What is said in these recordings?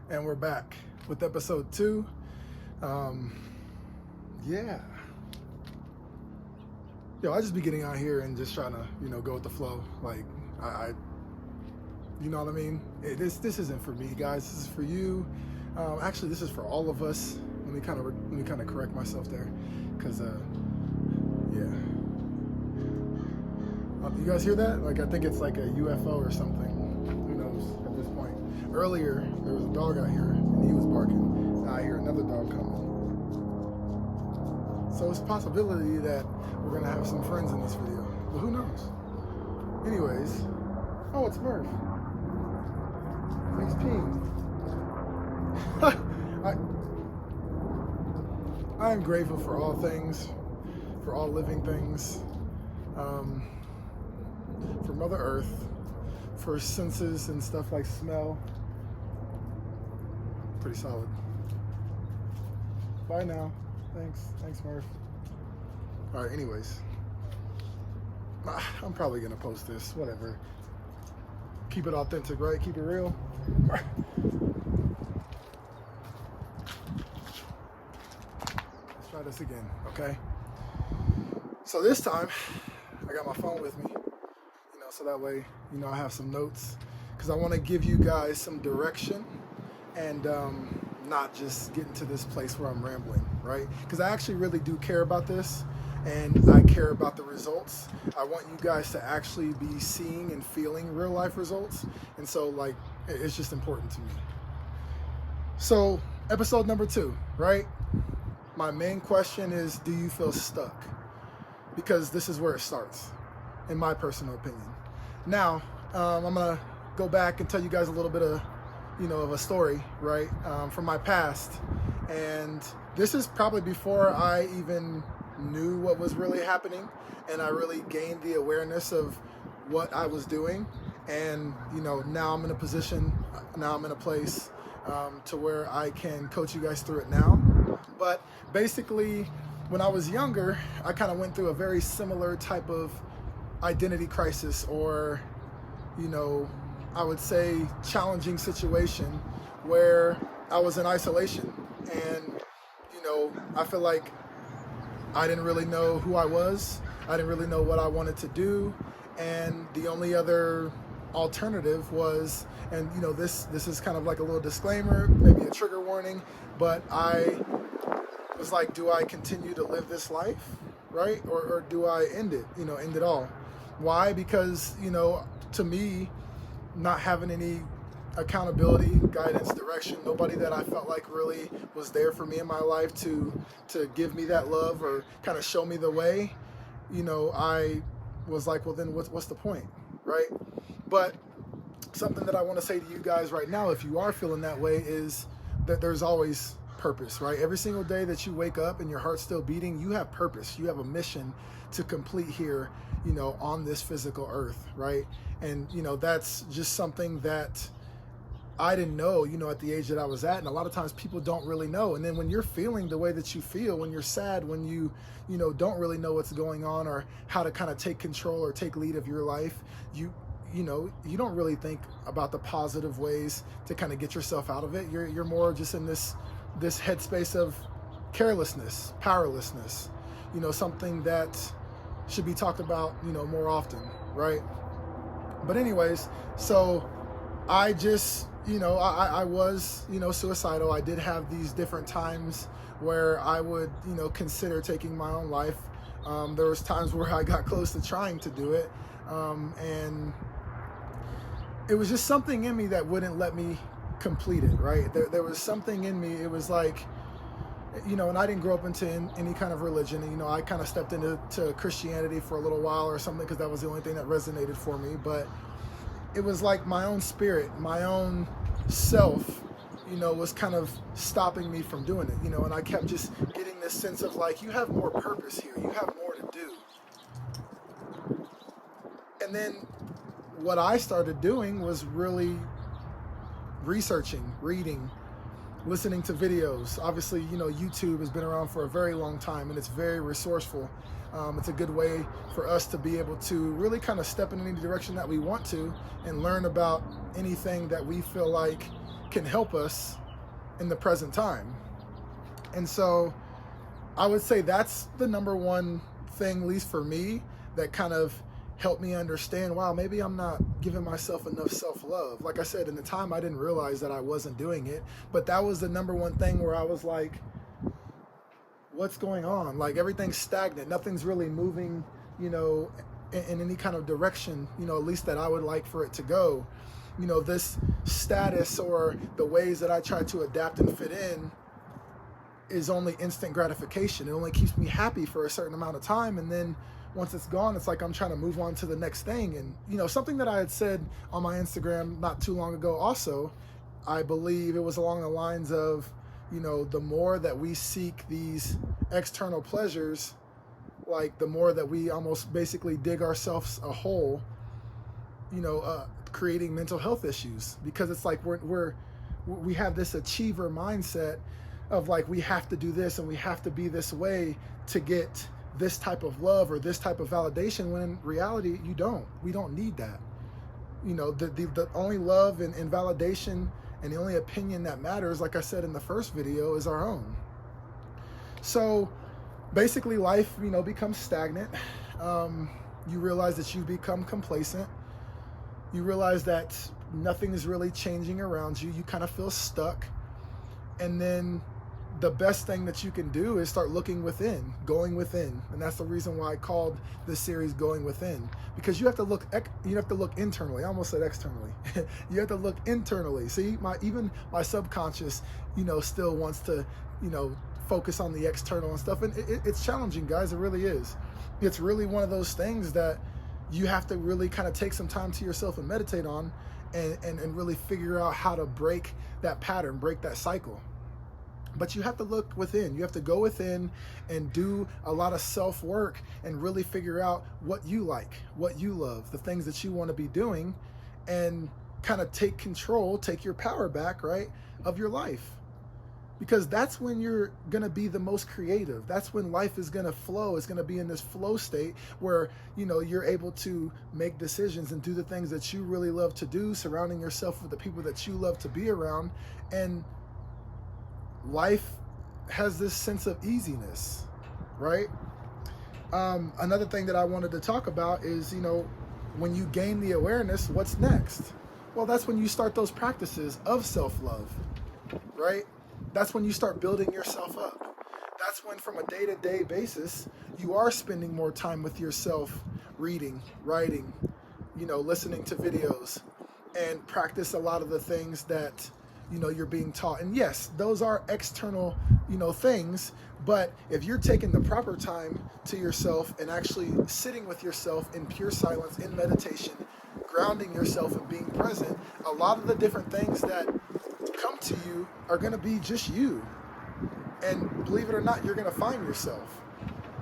And we're back with episode 2. Yeah. Yo, I just be getting out here and just trying to, go with the flow. Like, I you know what I mean? This isn't for me, guys. This is for you. Actually, this is for all of us. Let me kind of correct myself there, because yeah. You guys hear that? Like, I think it's like a UFO or something. Who knows at this point? Earlier, there was a dog out here, and he was barking. Now I hear another dog coming. So it's a possibility that we're going to have some friends in this video. But who knows? Anyways. Oh, it's Murph. He's peeing. I am grateful for all things, for all living things. For Mother Earth, for senses and stuff like smell. Pretty solid. Bye now. Thanks Murph. Alright, anyways. I'm probably gonna post this, whatever. Keep it authentic, right? Keep it real. Let's try this again, okay? So this time, I got my phone with me. So that way, I have some notes, because I want to give you guys some direction and not just get into this place where I'm rambling, right? Because I actually really do care about this, and I care about the results. I want you guys to actually be seeing and feeling real life results, and so like it's just important to me. So episode number 2, right? My main question is, do you feel stuck? Because this is where it starts, in my personal opinion. Now, I'm gonna go back and tell you guys a little bit of, of a story, right, from my past. And this is probably before I even knew what was really happening, and I really gained the awareness of what I was doing. And, now I'm in a position, now I'm in a place to where I can coach you guys through it now. But basically, when I was younger, I kind of went through a very similar type of identity crisis, or I would say challenging situation, where I was in isolation, and I feel like I didn't really know who I was. I didn't really know what I wanted to do, and the only other alternative was, and this is kind of like a little disclaimer, maybe a trigger warning, but I was like, do I continue to live this life, right, or do I end it, end it all? Why? Because, to me, not having any accountability, guidance, direction, nobody that I felt like really was there for me in my life to give me that love or kind of show me the way, I was like, well, then what's the point, right? But something that I want to say to you guys right now, if you are feeling that way, is that there's always purpose, right? Every single day that you wake up and your heart's still beating, you have purpose. You have a mission to complete here, on this physical earth, right? And, that's just something that I didn't know, at the age that I was at. And a lot of times people don't really know. And then when you're feeling the way that you feel, when you're sad, when you don't really know what's going on or how to kind of take control or take lead of your life, you don't really think about the positive ways to kind of get yourself out of it. You're more just in this headspace of carelessness, powerlessness, something that should be talked about, more often, right? But anyways, so I just, I was, suicidal. I did have these different times where I would, consider taking my own life. There was times where I got close to trying to do it. And it was just something in me that wouldn't let me complete it, right? There was something in me. It was like, and I didn't grow up into any kind of religion. And, I kind of stepped into Christianity for a little while or something, because that was the only thing that resonated for me. But it was like my own spirit, my own self, was kind of stopping me from doing it, and I kept just getting this sense of like, you have more purpose here. You have more to do. And then what I started doing was really researching, reading, listening to videos. Obviously, YouTube has been around for a very long time, and it's very resourceful. It's a good way for us to be able to really kind of step in any direction that we want to and learn about anything that we feel like can help us in the present time. And so I would say that's the number one thing, at least for me, that kind of helped me understand, wow, maybe I'm not giving myself enough self-love. Like I said, in the time I didn't realize that I wasn't doing it, but that was the number one thing where I was like, what's going on? Like, everything's stagnant, nothing's really moving, in any kind of direction, at least that I would like for it to go. This status or the ways that I try to adapt and fit in is only instant gratification. It only keeps me happy for a certain amount of time, and then once it's gone, it's like I'm trying to move on to the next thing. And something that I had said on my Instagram not too long ago also, I believe it was along the lines of, the more that we seek these external pleasures, like the more that we almost basically dig ourselves a hole, creating mental health issues, because it's like we have this achiever mindset of like, we have to do this and we have to be this way to get this type of love or this type of validation, when in reality we don't need that. The only love and validation and the only opinion that matters, like I said in the first video, is our own. So basically life becomes stagnant. You realize that you become complacent. You realize that nothing is really changing around you. You kind of feel stuck. And then the best thing that you can do is start looking within, going within. And that's the reason why I called this series Going Within, because you have to look internally. I almost said externally. You have to look internally. See, even my subconscious, still wants to, focus on the external and stuff. And it's challenging, guys. It really is. It's really one of those things that you have to really kind of take some time to yourself and meditate on, and really figure out how to break that pattern, break that cycle. But you have to look within. You have to go within and do a lot of self-work and really figure out what you like, what you love, the things that you want to be doing, and kind of take control, take your power back, right, of your life. Because that's when you're going to be the most creative. That's when life is going to flow. It's going to be in this flow state where, you're able to make decisions and do the things that you really love to do, surrounding yourself with the people that you love to be around. And life has this sense of easiness, right? Another thing that I wanted to talk about is, when you gain the awareness, what's next? Well, that's when you start those practices of self-love, right? That's when you start building yourself up. That's when, from a day-to-day basis, you are spending more time with yourself, reading, writing, listening to videos, and practice a lot of the things that you're being taught. And yes, those are external things, but if you're taking the proper time to yourself and actually sitting with yourself in pure silence, in meditation, grounding yourself and being present, a lot of the different things that come to you are going to be just you. And believe it or not, you're going to find yourself.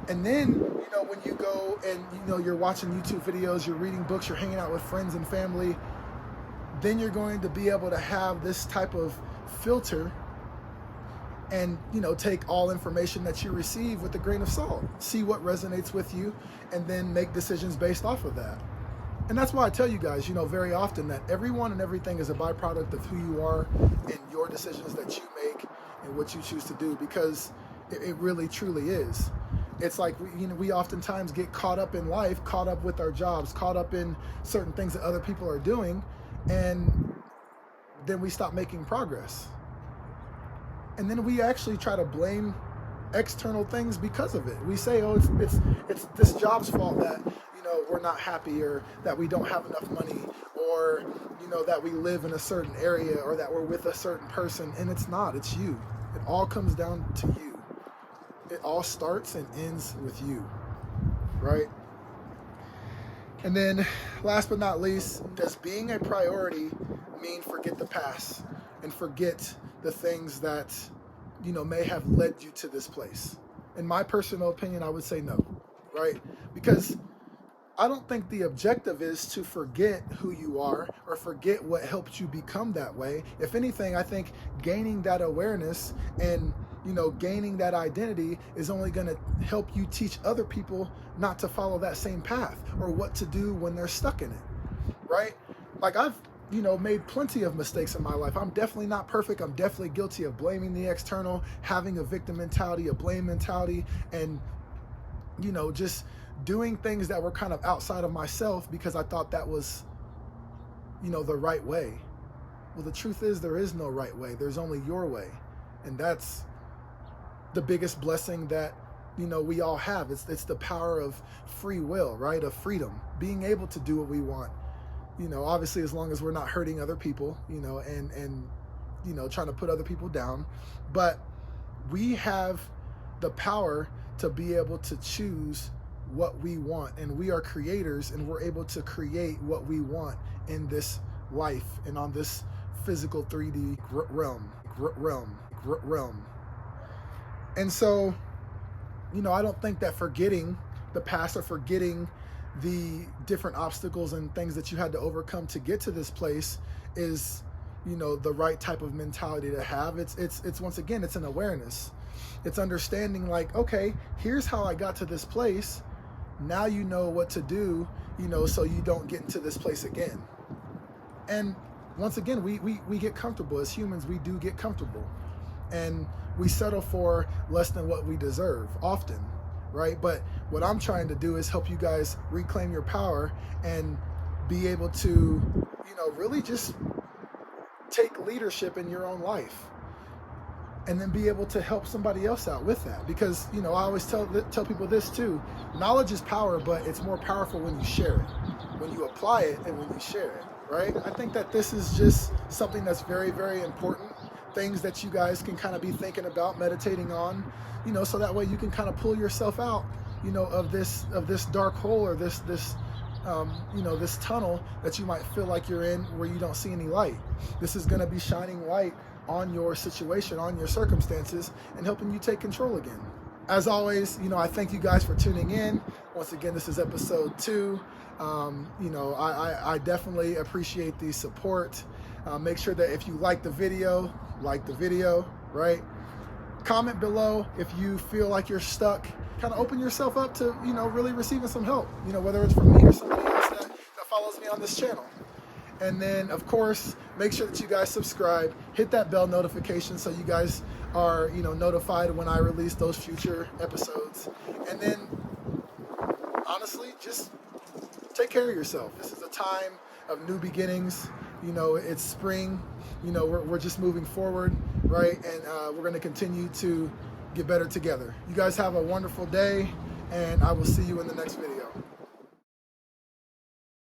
And then, when you go and, you're watching YouTube videos, you're reading books, you're hanging out with friends and family, then you're going to be able to have this type of filter and, take all information that you receive with a grain of salt, see what resonates with you, and then make decisions based off of that. And that's why I tell you guys, very often, that everyone and everything is a byproduct of who you are and your decisions that you make and what you choose to do, because it really, truly is. It's like, we oftentimes get caught up in life, caught up with our jobs, caught up in certain things that other people are doing, and then we stop making progress. And then we actually try to blame external things because of it. We say, oh, it's this job's fault that, we're not happy, or that we don't have enough money, or, that we live in a certain area, or that we're with a certain person. And it's not, it's you. It all comes down to you. It all starts and ends with you, right? And then last but not least, does being a priority mean forget the past and forget the things that, may have led you to this place? In my personal opinion, I would say no, right? Because I don't think the objective is to forget who you are or forget what helped you become that way. If anything, I think gaining that awareness and, gaining that identity is only going to help you teach other people not to follow that same path, or what to do when they're stuck in it, right? Like, I've made plenty of mistakes in my life. I'm definitely not perfect. I'm definitely guilty of blaming the external, having a victim mentality, a blame mentality, and, just doing things that were kind of outside of myself because I thought that was, the right way. Well, the truth is there is no right way. There's only your way. And that's the biggest blessing that, we all have. It's the power of free will, right? Of freedom, being able to do what we want. Obviously, as long as we're not hurting other people, and trying to put other people down. But we have the power to be able to choose what we want, and we are creators, and we're able to create what we want in this life and on this physical 3D realm. And so, I don't think that forgetting the past or forgetting the different obstacles and things that you had to overcome to get to this place is, the right type of mentality to have. It's once again, it's an awareness. It's understanding, like, okay, here's how I got to this place. Now you know what to do, so you don't get into this place again. And once again, we get comfortable. As humans, we do get comfortable. And we settle for less than what we deserve often, right? But what I'm trying to do is help you guys reclaim your power and be able to, really just take leadership in your own life, and then be able to help somebody else out with that. Because, I always tell people this too: knowledge is power, but it's more powerful when you share it, when you apply it, and when you share it, right? I think that this is just something that's very, very important. Things that you guys can kind of be thinking about, meditating on, so that way you can kind of pull yourself out, of this dark hole, or this tunnel that you might feel like you're in, where you don't see any light. This is going to be shining light on your situation, on your circumstances, and helping you take control again. As always, I thank you guys for tuning in. Once again, this is episode 2. I definitely appreciate the support. Make sure that if you like the video, right? Comment below if you feel like you're stuck. Kind of open yourself up to, really receiving some help, whether it's from me or somebody else that follows me on this channel. And then, of course, make sure that you guys subscribe, hit that bell notification so you guys are, notified when I release those future episodes. And then, honestly, just take care of yourself. This is a time of new beginnings. It's spring. We're just moving forward, right? And we're going to continue to get better together. You guys have a wonderful day, and I will see you in the next video.